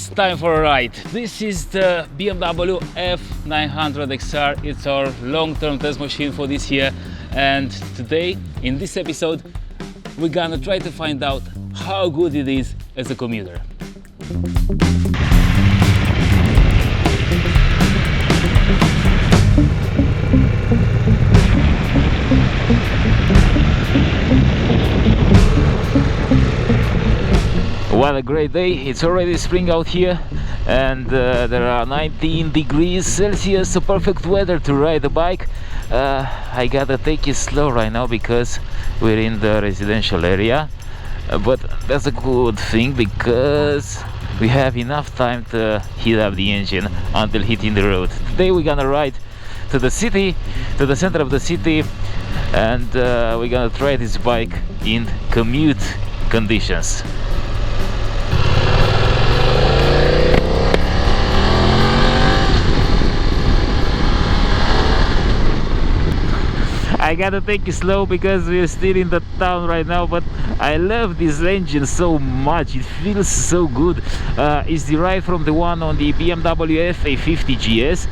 it's time for a ride. This is the BMW F900XR. It's our long-term test machine for this year, and today in this episode we're gonna try to find out how good it is as a commuter. What a great day. It's already spring out here, and there are 19 degrees Celsius, so perfect weather to ride a bike. I gotta take it slow right now because we're in the residential area, but that's a good thing because we have enough time to heat up the engine until hitting the road. Today we're gonna ride to the city, to the center of the city, and we're gonna try this bike in commute conditions. I gotta take it slow because we're still in the town right now, but I love this engine so much. It feels so good. It's derived from the one on the BMW F900XR,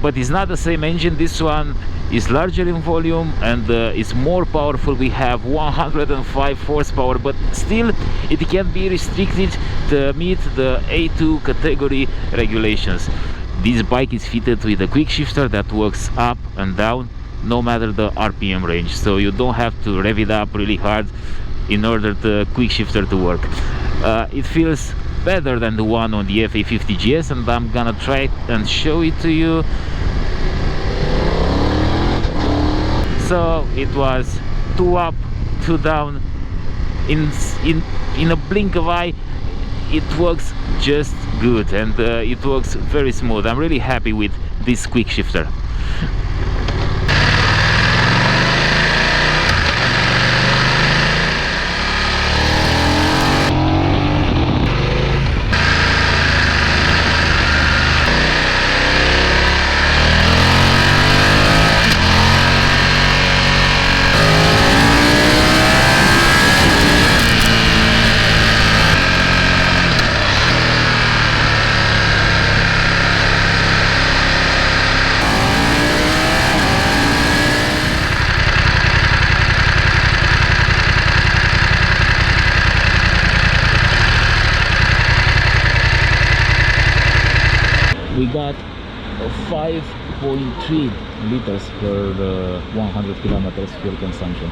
but it's not the same engine. This one is larger in volume and it's more powerful. We have 105 horsepower, but still it can be restricted to meet the A2 category regulations. This bike is fitted with a Quickshifter that works up and down no matter the RPM range, so you don't have to rev it up really hard in order the Quickshifter to work. It feels better than the one on the F900XR, and I'm gonna try it and show it to you. So it was 2 up, 2 down in a blink of eye. It works just good, and it works very smooth. I'm really happy with this Quickshifter. We got 5.3 liters per 100 kilometers fuel consumption.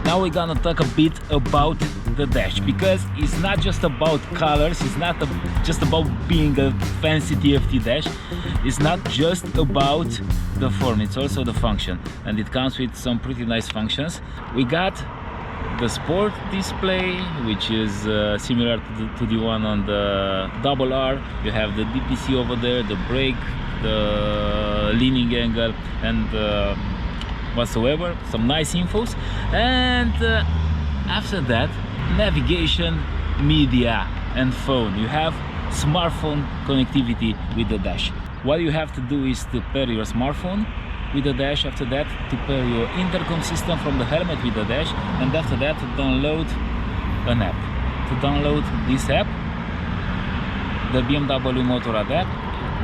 Now we're gonna talk a bit about the dash, because it's not just about colors, it's not just about being a fancy TFT dash, it's not just about the form, it's also the function, and it comes with some pretty nice functions. We got the sport display, which is similar to the one on the double R. You have the DPC over there, the brake, the leaning angle, and whatsoever, some nice infos. And after that, navigation, media and phone. You have smartphone connectivity with the dash. What you have to do is to pair your smartphone with the dash, after that to pair your intercom system from the helmet with the dash, and after that to download an app. To download this app, the BMW Motorrad app,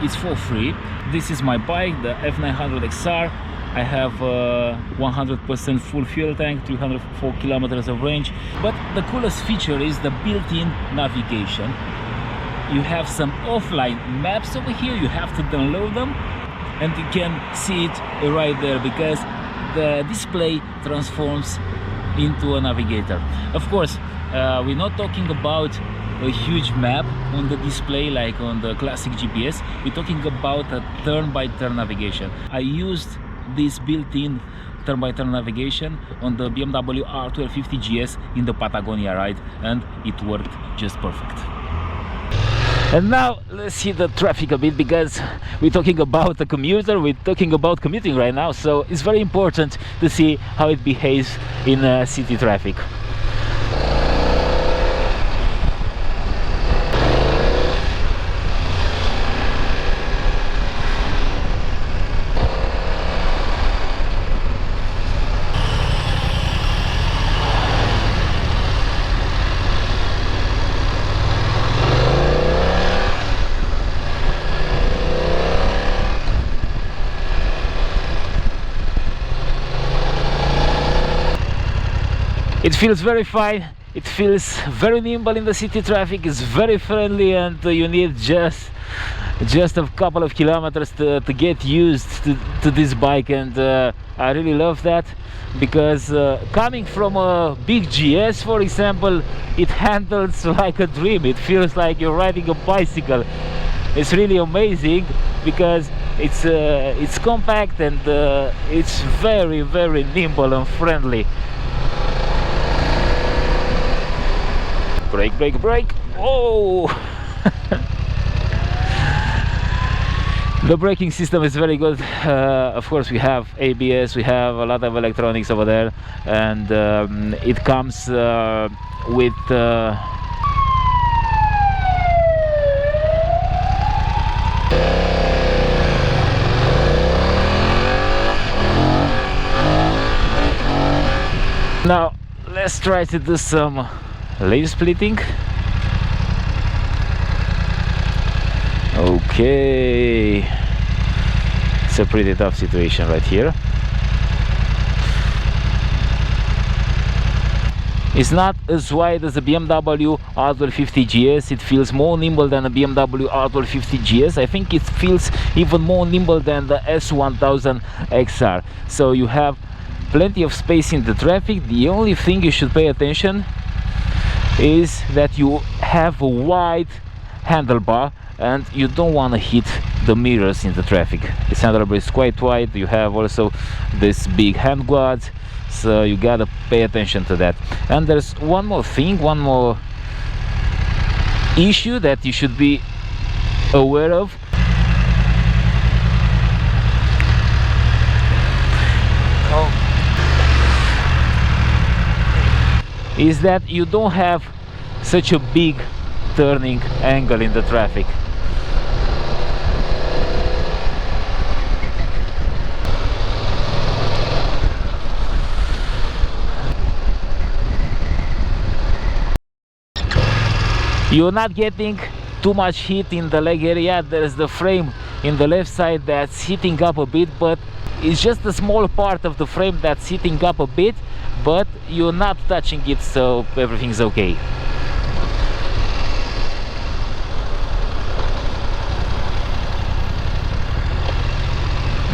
it's for free. This is my bike, the F900XR. I have 100% full fuel tank, 304 kilometers of range. But the coolest feature is the built-in navigation. You have some offline maps over here, you have to download them, and you can see it right there because the display transforms into a navigator. Of course, we're not talking about a huge map on the display like on the classic GPS. We're talking about a turn-by-turn navigation. I used this built-in turn-by-turn navigation on the BMW R1250 GS in the Patagonia ride, and it worked just perfect. And now let's see the traffic a bit, because we're talking about a commuter, we're talking about commuting right now, so it's very important to see how it behaves in city traffic. It feels very fine, it feels very nimble in the city traffic, it's very friendly, and you need just a couple of kilometers to get used to this bike. And I really love that, because coming from a big GS, for example, it handles like a dream. It feels like you're riding a bicycle. It's really amazing, because it's compact, and it's very, very nimble and friendly. Brake, brake, brake! Oh! The braking system is very good. Of course, we have ABS, we have a lot of electronics over there, and it comes with now let's try to do some lane splitting. Okay, it's a pretty tough situation right here. It's not as wide as a BMW R1250 GS. It feels more nimble than a BMW R1250 GS. I think it feels even more nimble than the S1000XR. So you have plenty of space in the traffic. The only thing you should pay attention is that you have a wide handlebar, and you don't want to hit the mirrors in the traffic. This handlebar is quite wide. You have also this big handguards, so you gotta pay attention to that. And there's one more thing, one more issue that you should be aware of. Is that you don't have such a big turning angle in the traffic. You're not getting too much heat in the leg area. There's the frame in the left side that's heating up a bit, but it's just a small part of the frame that's heating up a bit, but you're not touching it, so everything's okay.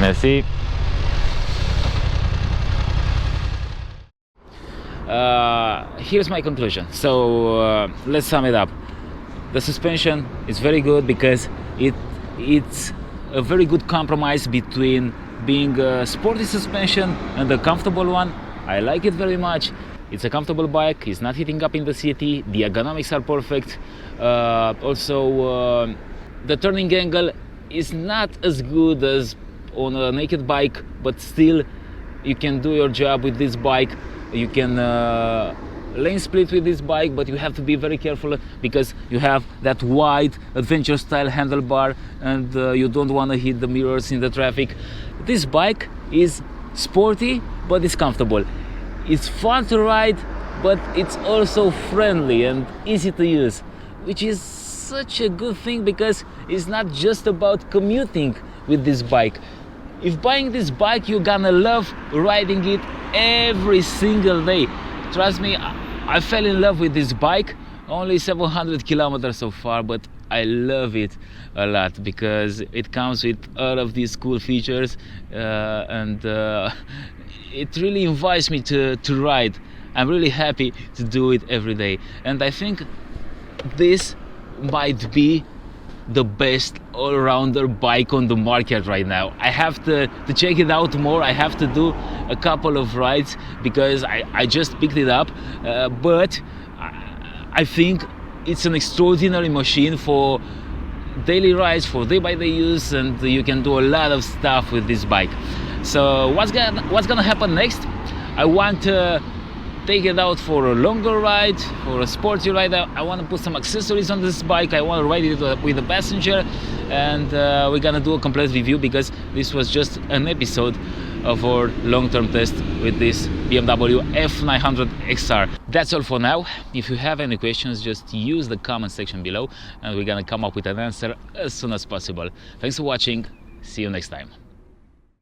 Merci. Here's my conclusion. So let's sum it up. The suspension is very good, because it's a very good compromise between being a sporty suspension and a comfortable one. I like it very much. It's a comfortable bike, it's not heating up in the city, the ergonomics are perfect. Also, the turning angle is not as good as on a naked bike, but still you can do your job with this bike. You can lane split with this bike, but you have to be very careful, because you have that wide adventure style handlebar, and you don't want to hit the mirrors in the traffic. This bike is sporty, but it's comfortable. It's fun to ride, but it's also friendly and easy to use, which is such a good thing, because it's not just about commuting with this bike. If buying this bike, you're gonna love riding it every single day. Trust me, I fell in love with this bike. Only 700 kilometers so far, but I love it a lot, because it comes with all of these cool features, and it really invites me to ride. I'm really happy to do it every day, and I think this might be the best all-rounder bike on the market right now. I have to check it out more. I have to do a couple of rides, because I just picked it up, but I think it's an extraordinary machine for daily rides, for day-by-day use, and you can do a lot of stuff with this bike. So what's gonna happen next? I want to take it out for a longer ride, for a sporty ride. I want to put some accessories on this bike. I want to ride it with a passenger, and we're gonna do a complete review, because this was just an episode of our long-term test with this BMW F900XR. That's all for now. If you have any questions, just use the comment section below, and we're gonna come up with an answer as soon as possible. Thanks for watching. See you next time.